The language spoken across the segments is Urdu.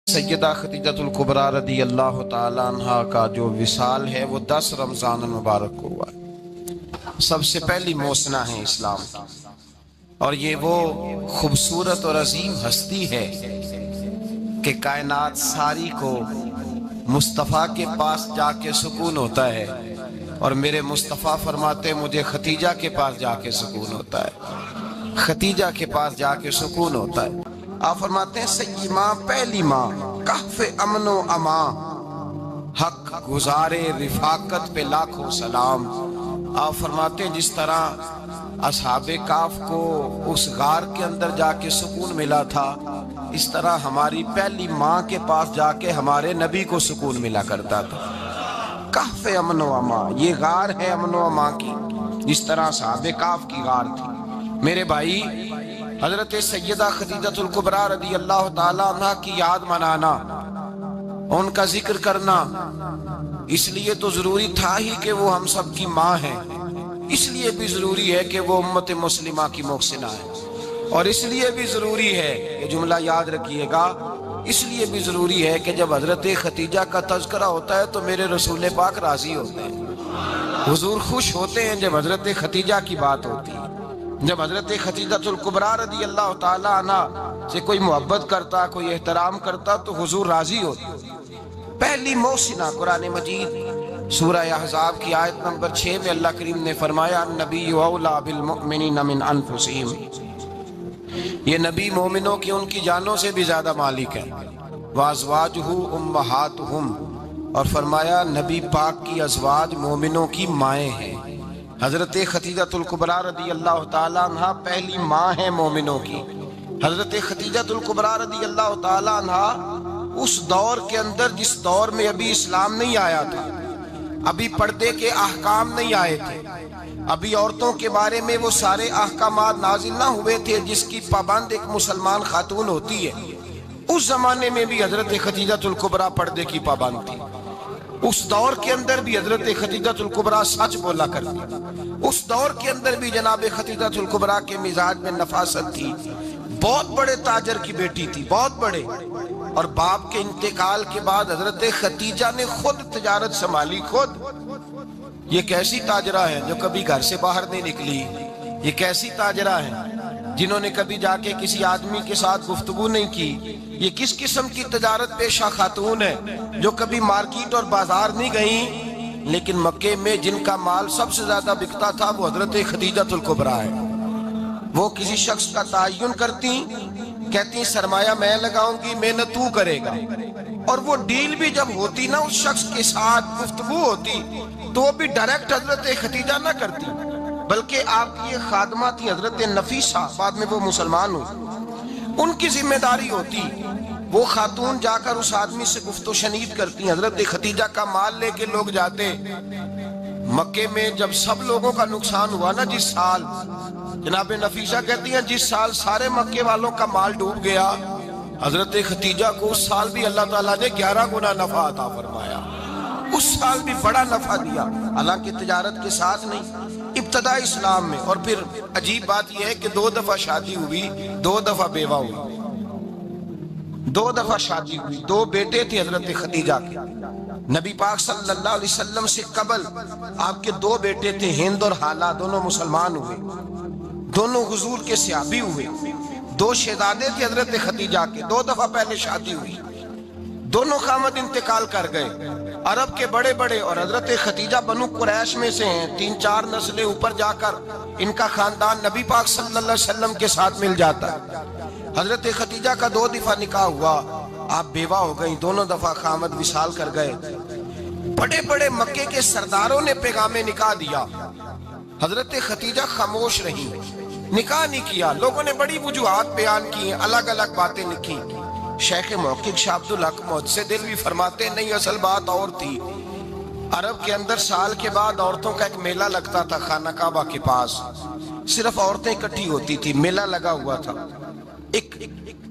سیدہ خدیجۃ الکبریٰ رضی اللہ تعالیٰ عنہ کا جو وصال ہے وہ 10 رمضان المبارک کو ہوا ہے۔ سب سے پہلی موسنہ ہے اسلام کی، اور یہ وہ خوبصورت اور عظیم ہستی ہے کہ کائنات ساری کو مصطفیٰ کے پاس جا کے سکون ہوتا ہے، اور میرے مصطفیٰ فرماتے مجھے ختیجہ کے پاس جا کے سکون ہوتا ہے، ختیجہ کے پاس جا کے سکون ہوتا ہے۔ آپ فرماتے ہیں سیدی ماں، پہلی ماں، کہف امن و امان، حق گزارے رفاقت پہ لاکھوں سلام۔ آپ فرماتے ہیں جس طرح اصحاب کہف کو اس غار کے اندر جا کے سکون ملا تھا، اس طرح ہماری پہلی ماں کے پاس جا کے ہمارے نبی کو سکون ملا کرتا تھا۔ کہف امن و امان، یہ غار ہے امن و امان کی، جس طرح اصحاب کہف کی غار تھی۔ میرے بھائی، حضرت سیدہ خدیجۃ الکبریٰ رضی اللہ تعالیٰ عنہ کی یاد منانا، ان کا ذکر کرنا، اس لیے تو ضروری تھا ہی کہ وہ ہم سب کی ماں ہیں، اس لیے بھی ضروری ہے کہ وہ امت مسلمہ کی محسنہ ہے، اور اس لیے بھی ضروری ہے، یہ جملہ یاد رکھیے گا، اس لیے بھی ضروری ہے کہ جب حضرت ختیجہ کا تذکرہ ہوتا ہے تو میرے رسول پاک راضی ہوتے ہیں، حضور خوش ہوتے ہیں جب حضرت ختیجہ کی بات ہوتی ہے۔ جب حضرت خدیجۃ الکبریٰ رضی اللہ تعالیٰ عنہ سے کوئی محبت کرتا، کوئی احترام کرتا تو حضور راضی ہوتے۔ پہلی موسنہ قرآن مجید سورہ احزاب کی آیت نمبر 6 میں اللہ کریم نے فرمایا النبی اولیٰ بالمؤمنین من انفسہم، یہ نبی مومنوں کی ان کی جانوں سے بھی زیادہ مالک ہے، وازواجہ امہاتہم، اور فرمایا نبی پاک کی ازواج مومنوں کی مائیں ہیں۔ حضرت خدیجۃ الکبریٰ رضی اللہ تعالیٰ عنہ پہلی ماں ہے مومنوں کی۔ حضرت خدیجۃ الکبریٰ رضی اللہ تعالیٰ عنہ اس دور کے اندر جس دور میں ابھی اسلام نہیں آیا تھا، ابھی پردے کے احکام نہیں آئے تھے، ابھی عورتوں کے بارے میں وہ سارے احکامات نازل نہ ہوئے تھے جس کی پابند ایک مسلمان خاتون ہوتی ہے، اس زمانے میں بھی حضرت خدیجۃ الکبریٰ پردے کی پابند تھی۔ اس دور کے اندر بھی حضرت خدیجۃ الکبریٰ سچ بولا کرتی، اس دور کے اندر بھی جناب خدیجۃ الکبریٰ کے مزاج میں نفاست تھی، بہت بڑے تاجر کی بیٹی تھی، بہت بڑے، اور باپ کے انتقال کے بعد حضرت خدیجہ نے خود تجارت سنبھالی، خود۔ یہ کیسی تاجرہ ہے جو کبھی گھر سے باہر نہیں نکلی، یہ کیسی تاجرہ ہے جنہوں نے کبھی جا کے کسی آدمی کے ساتھ گفتگو نہیں کی، یہ کس قسم کی تجارت پیشہ خاتون ہے جو کبھی مارکیٹ اور بازار نہیں گئیں، لیکن مکے میں جن کا مال سب سے زیادہ بکتا تھا وہ حضرت خدیجۃ الکبریٰ ہے۔ وہ کسی شخص کا تعین کرتی، کہتی سرمایہ میں لگاؤں گی، محنت تو کرے گا، اور وہ ڈیل بھی جب ہوتی نا، اس شخص کے ساتھ گفتگو ہوتی تو وہ بھی ڈائریکٹ حضرت خدیجہ نہ کرتی، بلکہ آپ کی یہ خادمہ تھی حضرت نفیسہ، بعد میں وہ مسلمان ہوئی، ان کی ذمہ داری ہوتی، وہ خاتون جا کر اس آدمی سے گفت و شنید کرتی۔ حضرت خدیجہ کا مال لے کے لوگ جاتے مکے میں، جب سب لوگوں کا نقصان ہوا نا جس سال، جناب نفیسہ کہتی ہیں جس سال سارے مکے والوں کا مال ڈوب گیا، حضرت خدیجہ کو اس سال بھی اللہ تعالیٰ نے 11 گنا نفع عطا فرمایا، اس سال بھی بڑا نفع دیا، حالانکہ تجارت کے ساتھ نہیں، ابتدا اسلام میں۔ اور پھر عجیب بات یہ ہے کہ 2 دفعہ شادی ہوئی، 2 دفعہ بیوہ ہوئی، 2 دفعہ شادی ہوئی، 2 بیٹے تھے حضرت خدیجہ کے۔ نبی پاک صلی اللہ علیہ وسلم سے قبل آپ کے 2 بیٹے تھے، ہند اور حالہ، دونوں مسلمان ہوئے، دونوں حضور کے صحابی ہوئے، 2 شہزادے تھے حضرت خدیجہ کے، 2 دفعہ پہلے شادی ہوئی، دونوں خامد انتقال کر گئے، عرب کے بڑے بڑے، اور حضرت خدیجہ بنو قریش میں سے ہیں، 3-4 نسلیں اوپر جا کر ان کا خاندان نبی پاک صلی اللہ علیہ وسلم کے ساتھ مل جاتا ہے۔ حضرت خدیجہ کا 2 دفعہ نکاح ہوا، آپ بیوہ ہو گئیں، دونوں دفعہ خامد وصال کر گئے۔ بڑے بڑے مکے کے سرداروں نے پیغام نکاح دیا، حضرت خدیجہ خاموش رہی، نکاح نہیں کیا۔ لوگوں نے بڑی وجوہات بیان کی، الگ الگ باتیں لکھی۔ شیخ محقق شاہ عبدالحق محدث دہلوی فرماتے نہیں، اصل بات اور تھی۔ عرب کے اندر سال کے بعد عورتوں کا ایک میلہ لگتا تھا خانہ کعبہ کے پاس، صرف عورتیں اکٹھی ہوتی تھی، میلہ لگا ہوا تھا۔ ایک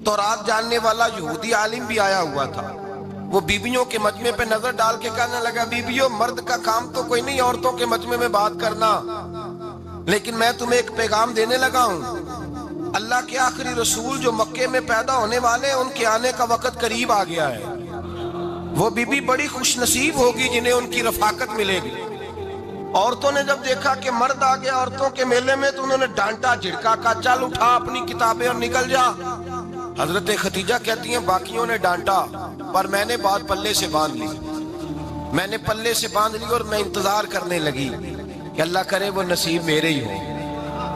تورات جاننے والا یہودی عالم بھی آیا ہوا تھا، وہ بیبیوں کے مجمع پہ نظر ڈال کے کہنے لگا بیبیوں، مرد کا کام تو کوئی نہیں عورتوں کے مجمع میں بات کرنا، لیکن میں تمہیں ایک پیغام دینے لگا ہوں، اللہ کے آخری رسول جو مکے میں پیدا ہونے والے ہیں ان کے آنے کا وقت قریب آ گیا ہے. وہ بی بی بڑی خوش نصیب ہوگی جنہیں ان کی رفاقت ملے گی. عورتوں نے جب دیکھا کہ مرد آ گیا عورتوں کے میلے میں تو انہوں نے ڈانٹا جھڑکا کہا چل اٹھا اپنی کتابیں اور نکل جا. حضرت خدیجہ کہتی ہیں باقیوں نے ڈانٹا پر میں نے بات پلے سے باندھ لی. میں نے پلے سے باندھ لی اور میں انتظار کرنے لگی کہ اللہ کرے وہ نصیب میرے ہی ہو,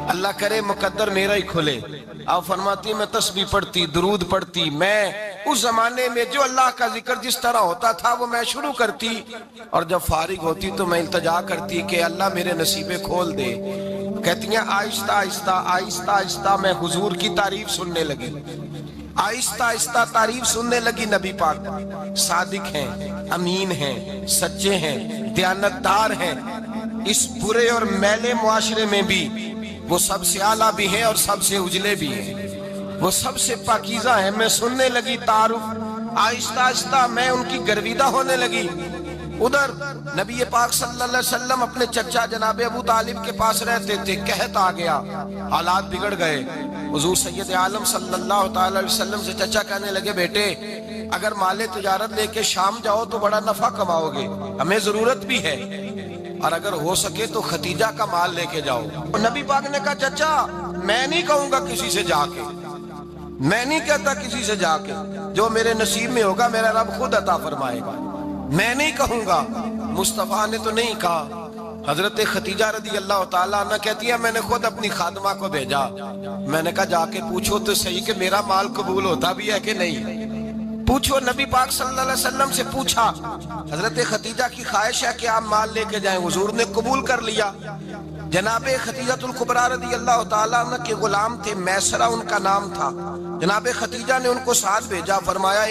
اللہ کرے مقدر میرا ہی کھلے. آپ فرماتی میں تسبیح پڑھتی, درود پڑھتی, میں اس زمانے میں جو اللہ کا ذکر جس طرح ہوتا تھا وہ میں شروع کرتی, اور جب فارغ ہوتی تو میں التجا کرتی کہ اللہ میرے نصیبے کھول دے. کہتی ہیں آہستہ آہستہ آہستہ آہستہ میں حضور کی تعریف سننے لگی, آہستہ آہستہ تعریف سننے لگی. نبی پاک صادق ہیں, امین ہیں, سچے ہیں, دیانتدار ہیں. اس برے اور میلے معاشرے میں بھی وہ سب سے اعلیٰ بھی ہیں اور سب سے اجلے بھی ہیں, وہ سب سے پاکیزہ ہیں. میں سننے لگی تعارف, آہستہ آہستہ میں ان کی گرویدہ ہونے لگی. ادھر نبی پاک صلی اللہ علیہ وسلم اپنے چچا جناب ابو طالب کے پاس رہتے تھے. قحط آ گیا, حالات بگڑ گئے. حضور سید عالم صلی اللہ تعالی علیہ وسلم سے چچا کہنے لگے بیٹے اگر مال تجارت لے کے شام جاؤ تو بڑا نفع کماؤ گے, ہمیں ضرورت بھی ہے, اور اگر ہو سکے تو ختیجہ کا مال لے کے جاؤ. نبی پاک نے کہا چچا میں نہیں کہوں گا کسی سے جا کے, میں نہیں کہتا کسی سے جا کے, جو میرے نصیب میں ہوگا میرا رب خود عطا فرمائے گا, میں نہیں کہوں گا. مصطفیٰ نے تو نہیں کہا. حضرت خدیجہ رضی اللہ تعالیٰ عنہ کہتی ہے میں نے خود اپنی خادمہ کو بھیجا, میں نے کہا جا کے پوچھو تو صحیح کہ میرا مال قبول ہوتا بھی ہے کہ نہیں, پوچھو. نبی پاک صلی اللہ علیہ وسلم سے پوچھا. حضرت خدیجہ کی خواہش ہے کہ آپ مال لے کے جائیں, حضور نے قبول کر لیا. جناب خدیجہ الکبریٰ رضی اللہ تعالیٰ عنہ کے غلام تھے, میسرہ ان کا نام تھا. جناب خدیجہ نے ان کو ساتھ بھیجا. فرمایا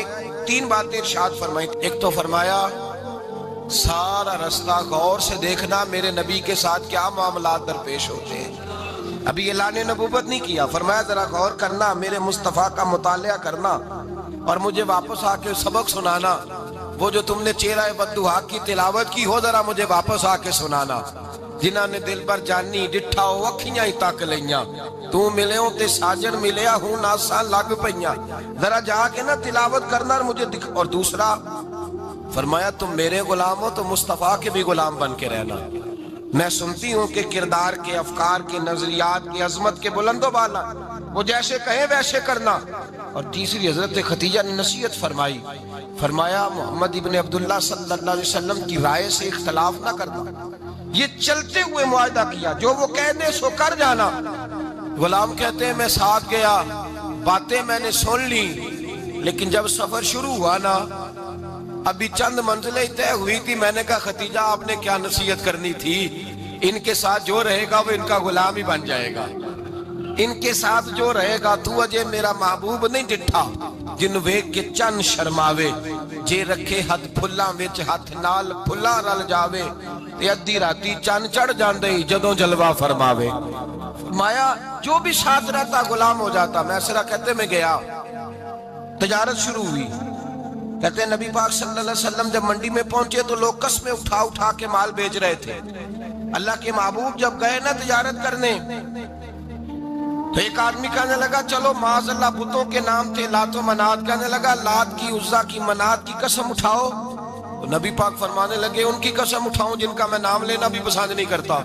تین باتیں ارشاد فرمائی. ایک تو فرمایا سارا رستہ غور سے دیکھنا میرے نبی کے ساتھ کیا معاملات درپیش ہوتے ہیں. ابھی اعلان نبوت نہیں کیا, فرمایا ذرا غور کرنا, میرے مصطفیٰ کا مطالعہ کرنا اور مجھے واپس آ کے سبق سنانا. وہ جو تم نے چہرہ بددعا کی تلاوت کی ہو ذرا مجھے واپس آ کے سنانا. جنہ نے دل پر جانی ڈٹھا ہو اکھیاں ہی تک لیاں, تو ملے ہوں تے ساجن ملیا ہوں ناساں لگ پئیاں, ذرا جا کے نا تلاوت کرنا اور مجھے دکھ. اور دوسرا فرمایا تم میرے غلام ہو تو مصطفیٰ کے بھی غلام بن کے رہنا. میں سنتی ہوں کہ کردار کے, افکار کے, نظریات کے, عظمت کے بلند و بالا, وہ جیسے کہیں ویسے کرنا. اور تیسری حضرت خدیجہ نے نصیحت فرمائی. فرمایا محمد ابن عبداللہ صلی اللہ علیہ وسلم کی رائے سے اختلاف نہ کرنا. یہ چلتے ہوئے معاہدہ کیا, جو وہ کہہ دے سو کر جانا. غلام کہتے ہیں میں ساتھ گیا, باتیں میں نے سن لی, لیکن جب سفر شروع ہوا نا ابھی چند منزلیں طے ہوئی تھی. میں نے کہا خدیجہ آپ نے کیا نصیحت کرنی تھی, ان کے ساتھ جو رہے گا وہ ان کا غلام ہی بن جائے گا, ان کے ساتھ جو رہے گا. تو اجے میرا محبوب نہیں ڈٹھا جن ویکھ کے چن شرماوے, جے رکھے ہاتھ پھلاں وچ ہاتھ نال پھلاں رل جاوے, تے ادھی راتی چن چڑھ جاندے جدوں جلوہ فرماوے. فرمایا جو بھی ساتھ رہتا غلام ہو جاتا. میسرہ کہتے میں گیا, تجارت شروع ہوئی. کہتے ہیں نبی پاک صلی اللہ علیہ وسلم جب منڈی میں پہنچے تو لوگ قسمیں اٹھا اٹھا کے مال بیچ رہے تھے. اللہ کے محبوب جب گئے نا تجارت کرنے تو ایک آدمی کہنے لگا چلو معاذ اللہ بتوں کے نام تھے لات و منات, کہنے لگا لات کی, عزا کی, منات کی قسم اٹھاؤ. تو نبی پاک فرمانے لگے ان کی قسم اٹھاؤں جن کا میں نام لینا بھی پسند نہیں کرتا.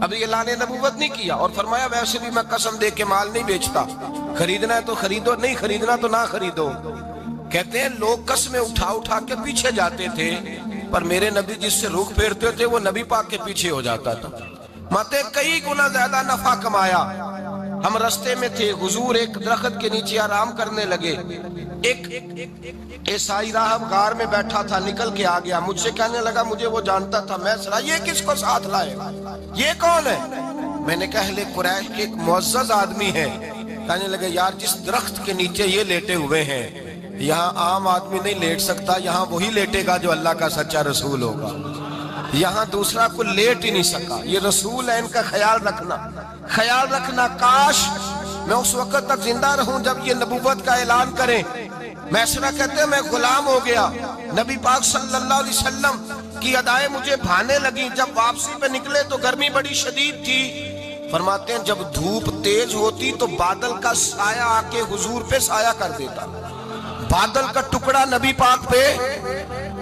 ابھی اعلان نبوت نہیں کیا. اور فرمایا ویسے بھی میں قسم دے کے مال نہیں بیچتا, خریدنا ہے تو خریدو, نہیں خریدنا تو نہ خریدو. کہتے ہیں لوگ قسمیں اٹھا اٹھا کے پیچھے جاتے تھے, پر میرے نبی جس سے رخ پھیرتے تھے وہ نبی پاک کے پیچھے ہو جاتا تھا. ماتے کئی گنا زیادہ نفع کمایا. ہم رستے میں تھے, حضور ایک درخت کے نیچے آرام کرنے لگے. ایک عیسائی راہب غار میں بیٹھا تھا, نکل کے آ گیا. مجھ سے کہنے لگا مجھے وہ جانتا تھا. میں سنا یہ کس کو ساتھ لائے, یہ کون ہے؟ میں نے کہا اہل قریش کے ایک معزز آدمی ہے. کہنے لگے یار جس درخت کے نیچے یہ لیٹے ہوئے ہیں یہاں عام آدمی نہیں لیٹ سکتا, یہاں وہی لیٹے گا جو اللہ کا سچا رسول ہوگا. یہاں دوسرا کو لیٹ ہی نہیں سکا, یہ رسول ہے, ان کا خیال رکھنا, خیال رکھنا. کاش میں اس وقت تک زندہ رہوں جب یہ نبوت کا اعلان کریں. میسرہ کہتے ہیں میں غلام ہو گیا. نبی پاک صلی اللہ علیہ وسلم کی ادائیں مجھے بھانے لگی. جب واپسی پہ نکلے تو گرمی بڑی شدید تھی. فرماتے ہیں جب دھوپ تیز ہوتی تو بادل کا سایہ آکے حضور پہ سایہ کر دیتا، بادل کا ٹکڑا نبی پاک پہ۔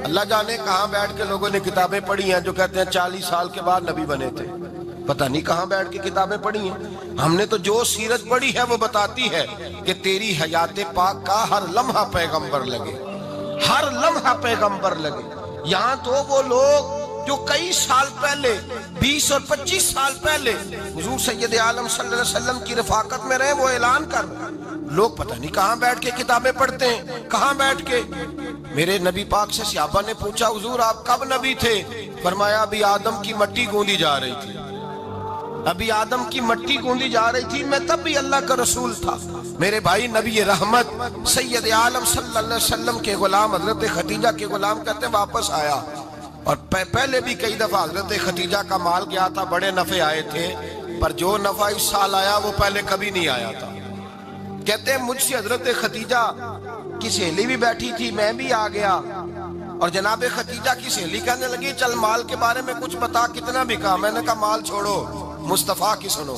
اللہ جانے کہاں بیٹھ کے لوگوں نے کتابیں پڑھی ہیں جو کہتے ہیں 40 سال کے بعد نبی بنے تھے، پتہ نہیں کہاں بیٹھ کے کتابیں پڑھی ہیں۔ ہم نے تو جو سیرت پڑھی ہے وہ بتاتی ہے کہ تیری حیات پاک کا ہر لمحہ پیغمبر لگے، ہر لمحہ پیغمبر لگے۔ یہاں تو وہ لوگ جو کئی سال پہلے 20 اور 25 سال پہلے حضور سید عالم صلی اللہ علیہ وسلم کی رفاقت میں رہے، وہ اعلان کر لوگ پتہ نہیں کہاں بیٹھ کے کتابیں پڑھتے ہیں، کہاں بیٹھ کے۔ میرے نبی پاک سے صحابہ نے پوچھا حضور آپ کب نبی تھے؟ فرمایا ابھی آدم کی مٹی گوندی جا رہی تھی، ابھی آدم کی مٹی گوندی جا رہی تھی، میں تب بھی اللہ کا رسول تھا۔ میرے بھائی نبی رحمت سید عالم صلی اللہ علیہ وسلم کے غلام حضرت خدیجہ کے غلام کہتے ہیں واپس آیا، اور پہلے بھی کئی دفعہ حضرت خدیجہ کا مال گیا تھا، بڑے نفع آئے تھے، پر جو نفع اس سال آیا وہ پہلے کبھی نہیں آیا تھا۔ کہتے ہیں مجھ سے حضرت خدیجہ کی سہیلی بھی بیٹھی تھی، میں بھی آ گیا، اور جناب خدیجہ کی سہیلی کہنے لگی چل مال کے بارے میں کچھ بتا، کتنا بکا؟ میں نے کہا مال چھوڑو، مصطفیٰ کی سنو۔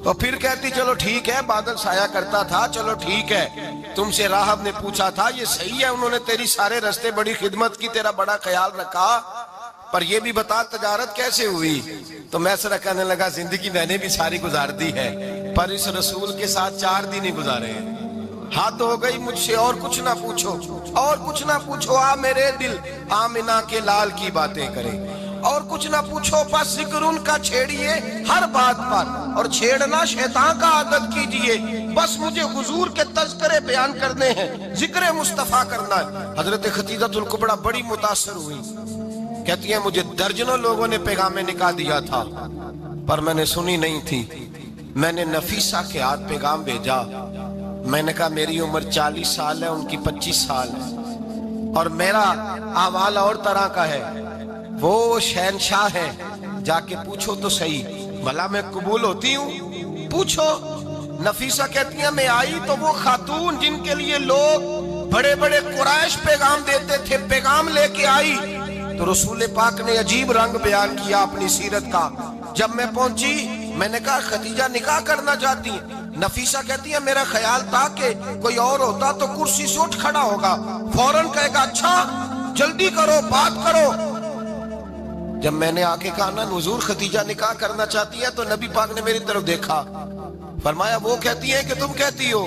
تو پھر کہتی چلو ٹھیک ہے، بادل سایہ کرتا تھا، چلو ٹھیک ہے، تم سے راہب نے پوچھا تھا، یہ صحیح ہے، انہوں نے تیری سارے رستے بڑی خدمت کی، تیرا بڑا خیال رکھا، پر یہ بھی بتا تجارت کیسے ہوئی؟ تو میں سرا کہنے لگا زندگی میں نے بھی ساری گزار دی ہے، پر اس رسول کے ساتھ 4 دن ہی گزارے ہیں، حد ہو گئی مجھ سے، اور کچھ نہ پوچھو، اور کچھ نہ پوچھو، آ میرے دل آمنہ کے لال کی باتیں کرے، اور کچھ نہ پوچھو، بس ذکر ان کا چھیڑیے ہر بات پر، اور چھیڑنا شیطان کا عادت کیجئے، بس مجھے حضور کے تذکرے بیان کرنے ہیں، ذکر مصطفیٰ کرنا ہے۔ حضرت خدیجہ الکبریٰ بڑی متاثر ہوئی، کہتی ہیں مجھے درجنوں لوگوں نے پیغام نکاح دیا تھا، پر میں نے سنی نہیں تھی، میں نے نفیسہ کے ہاتھ پیغام بھیجا، میں نے کہا میری عمر 40 سال ہے، ان کی 25 سال ہے، اور میرا اعمال اور طرح کا ہے، وہ شہنشاہ ہے، جا کے پوچھو تو صحیح، بھلا میں قبول ہوتی ہوں؟ پوچھو۔ نفیسہ کہتی ہیں میں آئی تو وہ خاتون جن کے لیے لوگ بڑے بڑے قریش پیغام دیتے تھے، پیغام لے کے آئی، تو رسول پاک نے عجیب رنگ بیان کیا اپنی سیرت کا۔ جب میں پہنچی میں نے کہا خدیجہ نکاح کرنا چاہتی ہیں؟ نفیسہ کہتی ہے میرا خیال تھا کہ کوئی اور ہوتا تو کرسی سے اٹھ کھڑا ہوگا، فوراً کہے گا اچھا جلدی کرو بات کرو۔ جب میں نے آ کے کہا نا حضور خدیجہ نکاح کرنا چاہتی ہے، تو نبی پاک نے میری طرف دیکھا، فرمایا وہ کہتی ہیں کہ تم کہتی ہو؟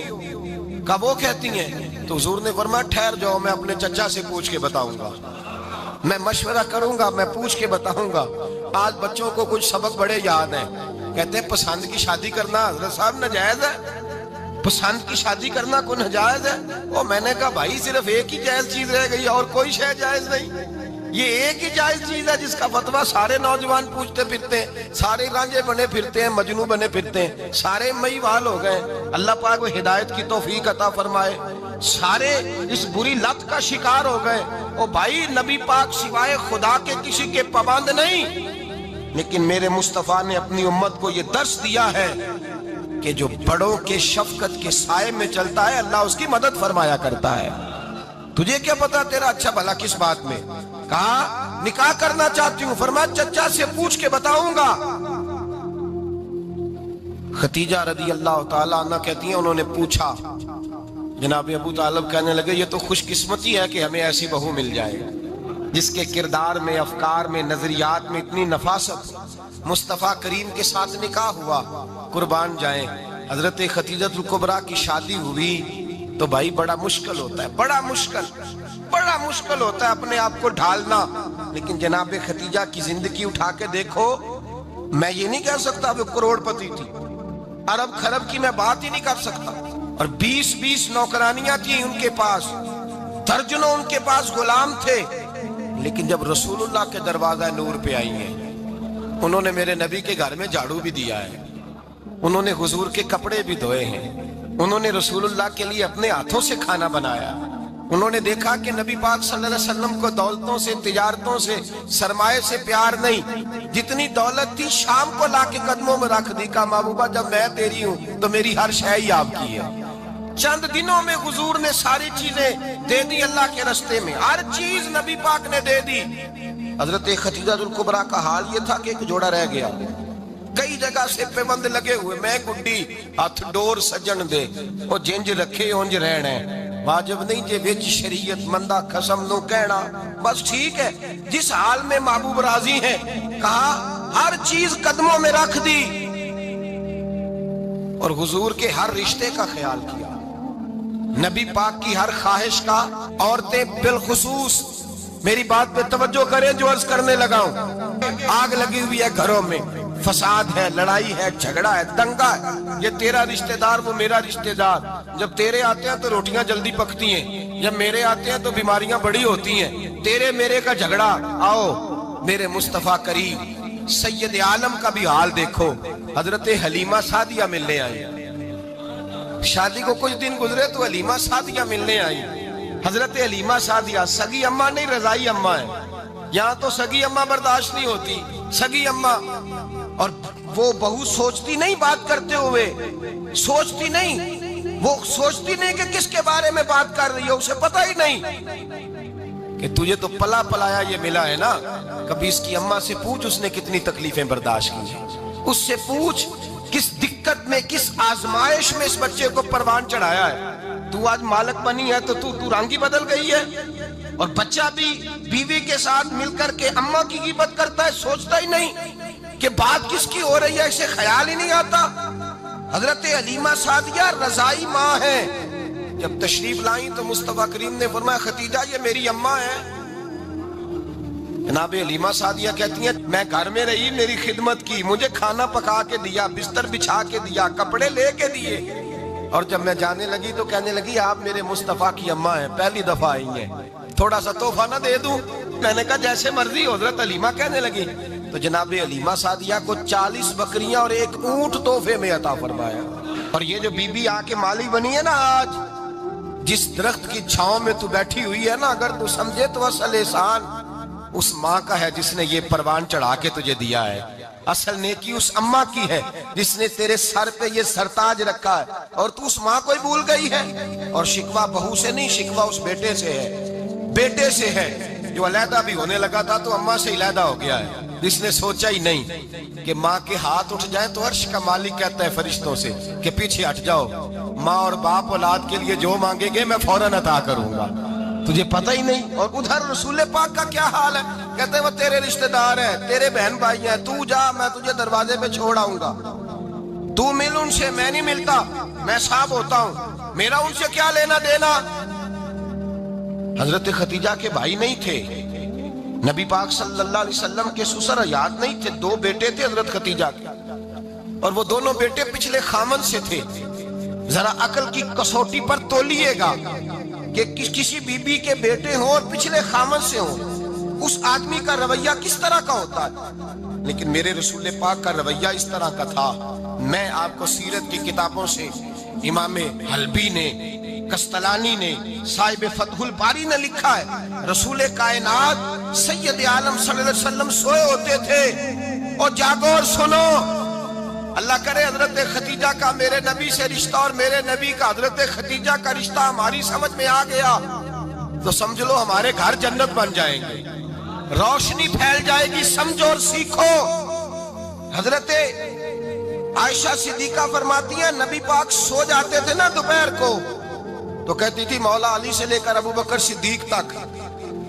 کہا وہ کہتی ہیں۔ تو حضور نے فرمایا ٹھہر جاؤ، میں اپنے چچا سے پوچھ کے بتاؤں گا، میں مشورہ کروں گا، میں پوچھ کے بتاؤں گا۔ آج بچوں کو کچھ سبق بڑے یاد ہیں، کہتے ہیں پسند کی شادی کرنا حضرت صاحب ناجائز ہے، پسند کی شادی کرنا کوئی ناجائز ہے؟ اور میں نے کہا بھائی صرف ایک ہی جائز چیز رہ گئی اور کوئی شے جائز نہیں، یہ ایک ہی جائز چیز ہے جس کا فتویٰ سارے نوجوان پوچھتے پھرتے ہیں، سارے رانجے بنے پھرتے ہیں، مجنو بنے پھرتے ہیں، سارے مئی وال ہو گئے۔ اللہ پاک وہ ہدایت کی توفیق عطا فرمائے، سارے اس بری لت کا شکار ہو گئے۔ او بھائی نبی پاک سوائے خدا کے کسی کے پابند نہیں، لیکن میرے مصطفیٰ نے اپنی امت کو یہ درس دیا ہے کہ جو بڑوں کے شفقت کے سائے میں چلتا ہے اللہ اس کی مدد فرمایا کرتا ہے۔ تجھے کیا پتا تیرا اچھا بھلا کس بات میں؟ کہا نکاح کرنا چاہتی ہوں، فرمایا چچا سے پوچھ کے بتاؤں گا۔ خدیجہ رضی اللہ تعالیٰ عنہ کہتی ہیں انہوں نے پوچھا، جناب ابو طالب کہنے لگے یہ تو خوش قسمتی ہے کہ ہمیں ایسی بہو مل جائے جس کے کردار میں، افکار میں، نظریات میں اتنی نفاست۔ مصطفیٰ کریم کے ساتھ نکاح ہوا، قربان جائیں۔ حضرت خدیجہ الکبریٰ کی شادی ہوئی تو بھائی بڑا مشکل ہوتا ہے، بڑا مشکل ہوتا ہے اپنے آپ کو ڈھالنا، لیکن جناب خدیجہ کی زندگی اٹھا کے دیکھو، میں یہ نہیں کہہ سکتا وہ کروڑ پتی تھی، ارب خرب کی میں بات ہی نہیں کر سکتا، اور 20 نوکرانیاں تھیں ان کے پاس، درجنوں ان کے پاس غلام تھے، لیکن جب رسول اللہ کے دروازہ نور پہ آئی ہیں، انہوں نے میرے نبی کے گھر میں جھاڑو بھی دیا ہے، انہوں نے حضور کے کپڑے بھی دھوئے ہیں، انہوں نے رسول اللہ کے لیے اپنے ہاتھوں سے کھانا بنایا، انہوں نے دیکھا کہ نبی پاک صلی اللہ علیہ وسلم کو دولتوں سے، تجارتوں سے، سرمایہ سے پیار نہیں، جتنی دولت تھی شام کو لا کے قدموں میں رکھ دی، کہا محبوبہ جب میں تیری ہوں تو میری ہر شے ہی آپ کی ہے۔ چند دنوں میں حضور نے ساری چیزیں دے دی اللہ کے رستے میں، ہر چیز نبی پاک نے دے دی۔ حضرت خدیجہ الکبریٰ کا حال یہ تھا کہ ایک جوڑا رہ گیا، کئی جگہ سے پیوند لگے ہوئے، میں گڈی ہاتھ ڈور سجن دے، وہ جنج رکھے اونج رہنا ہے، واجب نہیں جے وچ شریعت مندہ قسم نو کہنا، بس ٹھیک ہے۔ جس حال میں محبوب راضی ہیں، کہا ہر چیز قدموں میں رکھ دی اور حضور کے ہر رشتے کا خیال کیا، نبی پاک کی ہر خواہش کا۔ عورتیں بالخصوص میری بات پہ توجہ کریں جو عرض کرنے لگا ہوں، آگ لگی ہوئی ہے گھروں میں، فساد ہے، لڑائی ہے، جھگڑا ہے، دنگا ہے، یہ تیرا رشتہ دار وہ میرا رشتہ دار، جب تیرے آتے ہیں تو روٹیاں جلدی پکتی ہیں، جب میرے آتے ہیں تو بیماریاں بڑی ہوتی ہیں، تیرے میرے کا جھگڑا۔ آؤ میرے مصطفیٰ کریم سید عالم کا بھی حال دیکھو، حضرت حلیمہ سعدیہ ملنے آئی، شادی کو کچھ دن گزرے تو حلیمہ سعدیہ ملنے آئی۔ حضرت حلیمہ سعدیہ سگی اماں نہیں، رضائی اماں ہے، یہاں تو سگی اماں برداشت نہیں ہوتی، سگی اماں، اور وہ بہو سوچتی نہیں بات کرتے ہوئے، سوچتی نہیں، وہ سوچتی نہیں کہ کس کے بارے میں بات کر رہی ہے، اسے پتہ ہی نہیں کہ تجھے تو پلا پلایا یہ ملا ہے نا، کبھی اس کی اماں سے پوچھ اس نے کتنی تکلیفیں برداشت کی، اس سے پوچھ کس دقت میں کس آزمائش میں اس بچے کو پروان چڑھایا ہے۔ تو آج مالک بنی ہے تو تو رنگ ہی بدل گئی ہے، اور بچہ بھی بیوی کے ساتھ مل کر کے اماں کی غیبت کرتا ہے، سوچتا ہی نہیں کہ بات کس کی ہو رہی ہے، اسے خیال ہی نہیں آتا۔ حضرت حلیمہ سعدیہ رضائی ماں ہے، جب تشریف لائیں تو مصطفیٰ کریم نے فرمایا ختیجہ یہ میری اماں ہے۔ جناب حلیمہ سعدیہ کہتی ہیں میں گھر میں رہی، میری خدمت کی، مجھے کھانا پکا کے دیا، بستر بچھا کے دیا، کپڑے لے کے دیے، اور جب میں جانے لگی تو کہنے لگی آپ میرے مصطفیٰ کی اماں ہیں، پہلی دفعہ آئی ہیں، تھوڑا سا تحفہ نہ دے دوں؟ میں نے کہا جیسے مرضی۔ حضرت حلیمہ کہنے لگی تو جناب حلیمہ سعدیہ کو 40 بکریاں اور 1 اونٹ تحفے میں عطا فرمایا۔ اور یہ جو بی بی آ کے مالی بنی ہے نا آج، جس درخت کی چھاؤں میں تو بیٹھی ہوئی ہے نا، اگر تو سمجھے تو اصل احسان اس ماں کا ہے جس نے یہ پروان چڑھا کے تجھے دیا ہے، اصل نیکی اس اماں کی ہے جس نے تیرے سر پہ یہ سرتاج رکھا ہے، اور تو اس ماں کو ہی بھول گئی ہے۔ اور شکوہ بہو سے نہیں، شکوہ اس بیٹے سے ہے، بیٹے سے ہے جو علیحدہ بھی ہونے لگا تھا تو اماں سے علیحدہ ہو گیا ہے، جس نے سوچا ہی نہیں کہ ماں کے ہاتھ اٹھ جائیں تو عرش کا مالک کہتا ہے فرشتوں سے کہ پیچھے ہٹ جاؤ، ماں اور باپ اولاد کے لیے جو مانگیں گے میں فوراً عطا کروں گا، تجھے پتہ ہی نہیں۔ اور ادھر رسول پاک کا کیا حال ہے، کہتے ہیں وہ تیرے رشتہ دار ہیں، تیرے بہن بھائی ہیں، تو جا میں تجھے دروازے پہ چھوڑ آؤں گا، تو مل ان سے، میں نہیں ملتا، میں صاحب ہوتا ہوں، میرا ان سے کیا لینا دینا۔ حضرت ختیجہ کے بھائی نہیں تھے، نبی پاک صلی اللہ علیہ وسلم کے سسر یاد نہیں تھے، 2 بیٹے تھے حضرت ختیجہ کے، اور وہ دونوں بیٹے پچھلے خامن سے تھے۔ ذرا عقل کی کسوٹی پر تولیے گا کہ کسی بی بی کے بیٹے ہوں اور پچھلے خامن سے ہوں، اس آدمی کا رویہ کس طرح کا ہوتا ہے، لیکن میرے رسول پاک کا رویہ اس طرح کا تھا۔ میں آپ کو سیرت کی کتابوں سے امام حلبی نے، کستلانی نے، صاحب فتح الباری نے لکھا ہے رسول کائنات سید عالم صلی اللہ علیہ وسلم سوئے ہوتے تھے، اور جاگو اور سنو، اللہ کرے حضرت ختیجہ کا میرے نبی سے رشتہ اور میرے نبی کا حضرت ختیجہ کا رشتہ ہماری سمجھ میں آ گیا تو سمجھ لو ہمارے گھر جنت بن جائیں گے، روشنی پھیل جائے گی، سمجھو اور سیکھو۔ حضرت عائشہ صدیقہ فرماتی ہیں نبی پاک سو جاتے تھے نا دوپہر کو تو کہتی تھی مولا علی سے لے کر ابو بکر صدیق تک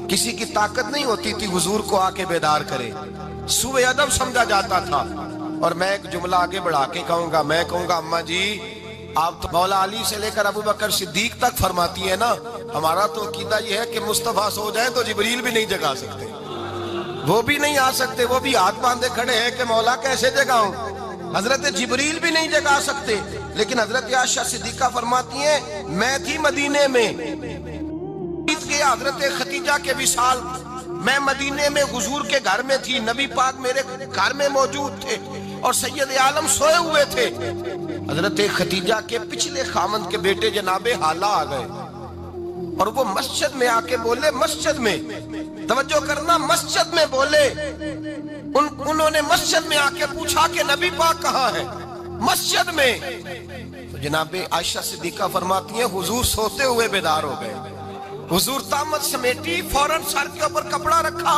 کسی کی طاقت نہیں ہوتی تھی حضور کو آ کے بیدار کرے، سوء ادب سمجھا جاتا تھا۔ اور میں ایک جملہ آگے بڑھا کے کہوں گا، میں کہوں گا اماں جی آپ تو مولا علی سے لے کر ابو بکر صدیق تک فرماتی ہے نا، ہمارا تو عقیدہ یہ ہے کہ مصطفیٰ سو جائے تو جبریل بھی نہیں جگا سکتے، وہ بھی نہیں آ سکتے، وہ بھی ہاتھ باندھے کھڑے ہیں کہ مولا کیسے جگاؤں، حضرت جبریل بھی نہیں جگا سکتے۔ لیکن حضرت عائشہ صدیقہ فرماتی ہیں میں تھی مدینے میں، حضرت ختیجہ کے وصال، میں مدینے میں حضور کے گھر میں تھی، نبی پاک میرے گھر میں موجود تھے اور سید عالم سوئے ہوئے تھے۔ حضرت ختیجہ کے پچھلے خامند کے بیٹے جناب حالہ آ گئے اور وہ مسجد میں آ کے بولے، مسجد میں توجہ کرنا، مسجد میں بولے، انہوں نے مسجد میں آ کے پوچھا کہ نبی پاک کہاں ہے، مسجد میں۔ تو جناب عائشہ صدیقہ فرماتی ہیں حضور سوتے ہوئے بیدار ہو گئے، حضور طامت سمیٹی، فوراً سر کے اوپر کپڑا رکھا،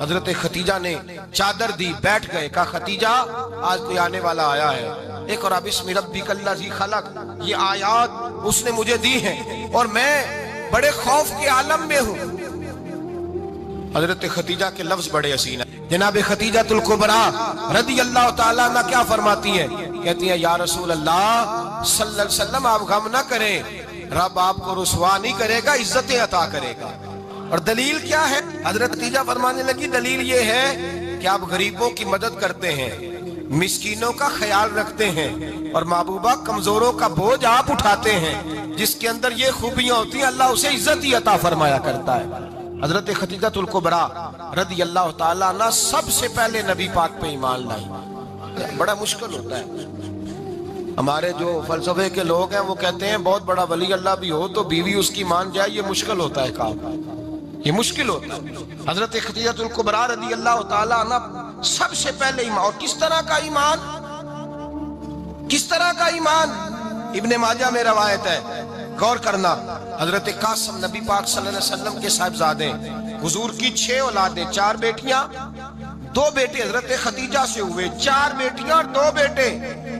حضرت ختیجہ نے چادر دی، بیٹھ گئے، کہا ختیجہ آج کوئی آنے والا آیا ہے، اقرأ بسم ربک الذی خلق، یہ آیات اس نے مجھے دی ہیں اور میں بڑے خوف کے عالم میں ہوں۔ حضرت ختیجہ کے لفظ بڑے حسین ہیں۔ جناب ختیجہ الکبریٰ رضی اللہ تعالیٰ عنہ کیا فرماتی ہیں؟ کہتی ہیں یا رسول اللہ صلی اللہ علیہ وسلم آپ غم نہ کریں، رب آپ کو رسوا نہیں کرے گا، عزتیں عطا کرے گا۔ اور دلیل کیا ہے؟ حضرت ختیجہ فرمانے لگی دلیل یہ ہے کہ آپ غریبوں کی مدد کرتے ہیں، مسکینوں کا خیال رکھتے ہیں، اور محبوبہ کمزوروں کا بوجھ آپ اٹھاتے ہیں۔ جس کے اندر یہ خوبیاں ہوتی ہیں اللہ اسے عزت ہی عطا فرمایا کرتا ہے۔ حضرت ختیجہ الکبریٰ رضی اللہ تعالیٰ عنہ سب سے پہلے نبی پاک پہ ایمان لائی۔ بڑا مشکل ہوتا ہے، ہمارے جو فلسفے کے لوگ ہیں وہ کہتے ہیں بہت بڑا ولی اللہ بھی ہو تو بیوی اس کی مان جائے، یہ مشکل ہوتا ہے کام، یہ مشکل ہوتا ہے۔ حضرت ختیجہ الکبریٰ رضی اللہ تعالیٰ عنہ سب سے پہلے ایمان، اور کس طرح کا ایمان؟ کس طرح کا ایمان؟ ابن ماجہ میں روایت ہے، غور کرنا، حضرت قاسم نبی پاک صلی اللہ علیہ وسلم کے صاحبزادے، حضور کی 6 اولادیں، 4 بیٹیاں 2 بیٹے حضرت ختیجہ سے ہوئے، 4 بیٹیاں اور 2 بیٹے۔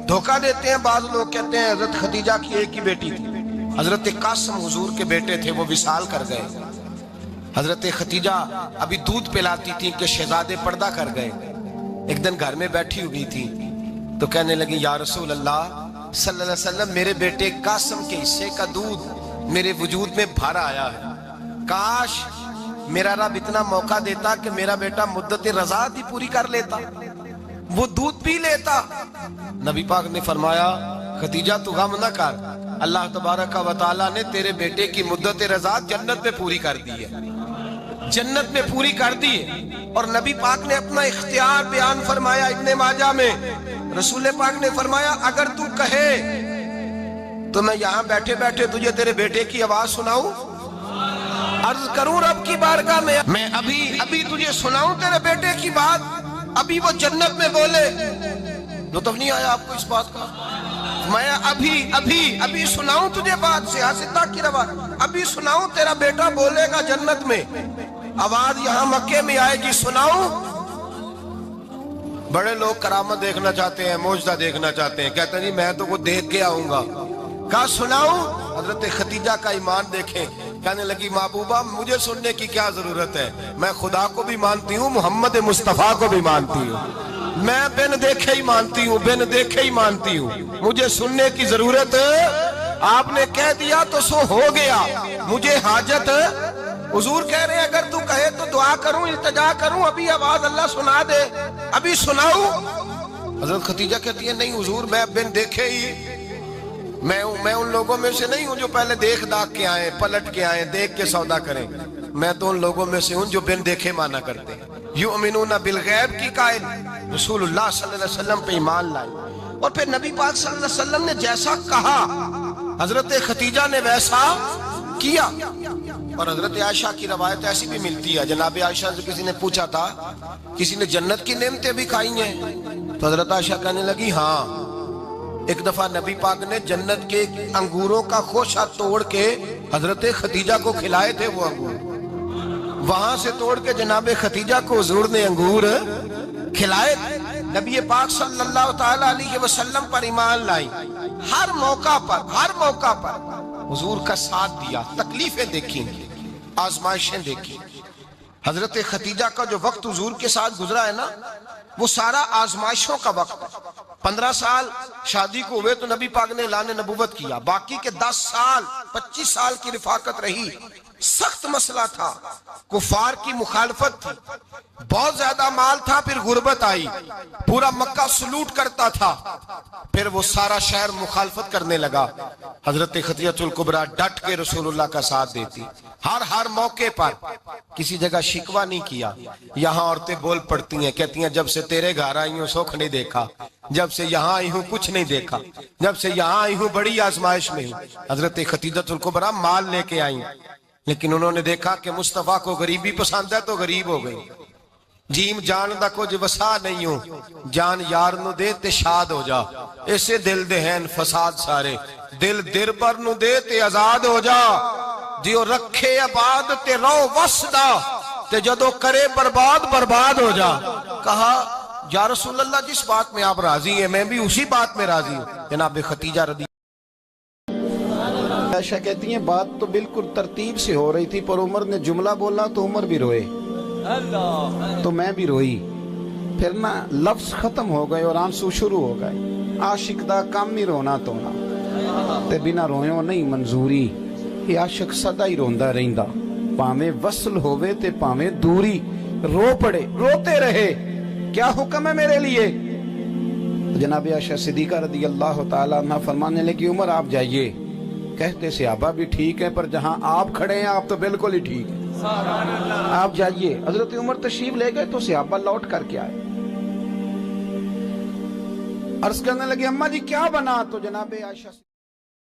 دھوکہ دیتے ہیں بعض لوگ، کہتے ہیں حضرت ختیجہ کی ایک ہی بیٹی تھی۔ حضرت قاسم حضور کے بیٹے تھے، وہ وصال کر گئے۔ حضرت ختیجہ ابھی دودھ پلاتی تھی کہ شہزادے پردہ کر گئے۔ ایک دن گھر میں بیٹھی ہوئی تھی تو کہنے لگی یا رسول اللہ صلی اللہ علیہ وسلم میرے بیٹے قاسم کے حصے کا دودھ میرے وجود میں بھر آیا ہے، کاش میرا رب اتنا موقع دیتا کہ میرا بیٹا مدت رضاعت ہی پوری کر لیتا، وہ دودھ پی لیتا۔ نبی پاک نے فرمایا ختیجہ تو غم نہ کر، اللہ تبارک و تعالیٰ نے تیرے بیٹے کی مدت رضاعت جنت میں پوری کر دی ہے، جنت میں پوری کر دی ہے۔ اور نبی پاک نے اپنا اختیار بیان فرمایا ابن ماجہ میں، رسول پاک نے فرمایا اگر تو کہے تو میں یہاں بیٹھے بیٹھے تجھے تیرے بیٹے کی آواز سناؤں، عرض کروں رب کی بارگاہ میں ابھی تجھے سناؤں تیرے بیٹے کی بات، ابھی وہ جنت میں بولے۔ لطف نہیں آیا آپ کو اس بات کا؟ میں ابھی سناؤں تجھے بات، سیاستہ کی روایت، ابھی سناؤں تیرا بیٹا بولے گا جنت میں، آواز یہاں مکے میں آئے گی، سناؤں؟ بڑے لوگ کرامت دیکھنا چاہتے ہیں، معجزہ دیکھنا چاہتے ہیں، کہتے ہیں جی میں تو وہ دیکھ کے آؤں گا۔ کہا سناؤں؟ حضرت ختیجہ کا ایمان دیکھیں، کہنے لگی محبوبہ مجھے سننے کی کیا ضرورت ہے، میں خدا کو بھی مانتی ہوں، محمد مصطفیٰ کو بھی مانتی ہوں، میں بن دیکھے ہی مانتی ہوں، بن دیکھے ہی مانتی ہوں، مجھے سننے کی ضرورت آپ نے کہہ دیا تو سو ہو گیا، مجھے حاجت حضور کہہ رہے ہیں اگر تو کہے تو دعا کروں، التجا کروں، ابھی آواز اللہ سنا دے، ابھی سناؤں؟ حضرت ختیجہ کہتی ہے نہیں حضور میں بن دیکھے ہی، میں ان لوگوں میں سے نہیں ہوں جو پہلے دیکھ داکھ کے آئیں، پلٹ کے آئیں، دیکھ کے سودا کریں، میں تو ان لوگوں میں سے ہوں جو بن دیکھے مانا کرتے ہیں۔ یؤمنون بالغیب کی قائل رسول اللہ صلی اللہ علیہ وسلم پہ ایمان لائے، اور پھر نبی پاک صلی اللہ علیہ وسلم نے جیسا کہا حضرت ختیجہ نے ویسا کیا۔ اور حضرت عائشہ کی روایت ایسی بھی ملتی ہے، جناب عائشہ سے کسی نے پوچھا تھا کسی نے جنت کی نعمتیں بھی کھائی ہیں؟ تو حضرت عائشہ کہنے لگی ہاں، ایک دفعہ نبی پاک نے جنت کے انگوروں کا خوشہ توڑ کے حضرت ختیجہ کو کھلائے تھے، وہ انگور وہاں سے توڑ کے جناب ختیجہ کو حضور نے انگور کھلائے تھے۔ نبی پاک صلی اللہ تعالیٰ علیہ وسلم پر ایمان لائی، ہر موقع پر حضور کا ساتھ دیا، تکلیفیں دیکھیں، آزمائشیں دیکھیں۔ حضرت ختیجہ کا جو وقت حضور کے ساتھ گزرا ہے نا، وہ سارا آزمائشوں کا وقت ہے۔ 15 سال شادی کو ہوئے تو نبی پاک نے اعلان نبوت کیا، باقی کے 10 سال 25 سال کی رفاقت رہی، سخت مسئلہ تھا، کفار کی مخالفت تھی، بہت زیادہ مال تھا، پھر غربت آئی، پورا مکہ سلوٹ کرتا تھا، پھر وہ سارا شہر مخالفت کرنے لگا۔ حضرت ختیجہ الکبریٰ ڈٹ کے رسول اللہ کا ساتھ دیتی، ہر موقع پر کسی جگہ شکوہ نہیں کیا۔ یہاں عورتیں بول پڑتی ہیں، کہتی ہیں جب سے تیرے گھر آئی ہوں سکھ نہیں دیکھا، جب سے یہاں آئی ہوں کچھ نہیں دیکھا، جب سے یہاں آئی ہوں بڑی آزمائش میں ہوں۔ حضرت ختیجہ الکبریٰ مال لے کے آئیں، لیکن انہوں نے دیکھا کہ مصطفیٰ کو غریبی پسند ہے تو غریب ہو گئی۔ جیم جان دا کچھ وسا نہیں ہوں، جان یار نو دے تے شاد ہو جا، ایسے دل دے ہیں فساد سارے، دل دربر نو دے تے آزاد ہو جا، دیو رکھے آباد تے رو وسدا، تے جدو کرے برباد برباد ہو جا. کہا یا رسول اللہ جس بات میں آپ راضی ہیں میں بھی اسی بات میں راضی ہوں. جناب خدیجہ رضی عائشہ کہتی ہیں بات تو بالکل ترتیب سے ہو رہی تھی پر عمر نے جملہ بولا تو عمر بھی روئے تو میں بھی روئی. پھر نا لفظ ختم ہو گئے اور آنسو شروع ہو گئے. عاشق دا کام ہی رونا تونا تے بنا رویوں نہیں منظوری. یہ عاشق سدا ہی روندا رہندا پاویں وصل ہووے تے پاویں دوری. رو پڑے روتے رہے کیا حکم ہے میرے لیے. جناب عائشہ صدیقہ رضی اللہ تعالیٰ عنہ فرمانے لگی عمر آپ جائیے. کہتے صحابہ بھی ٹھیک ہے پر جہاں آپ کھڑے ہیں آپ تو بالکل ہی ٹھیک ہیں, آپ جائیے. حضرت عمر تشریف لے گئے تو صحابہ لوٹ کر کے آئے. عرض کرنے لگے اماں جی کیا بنا؟ تو جناب عائشہ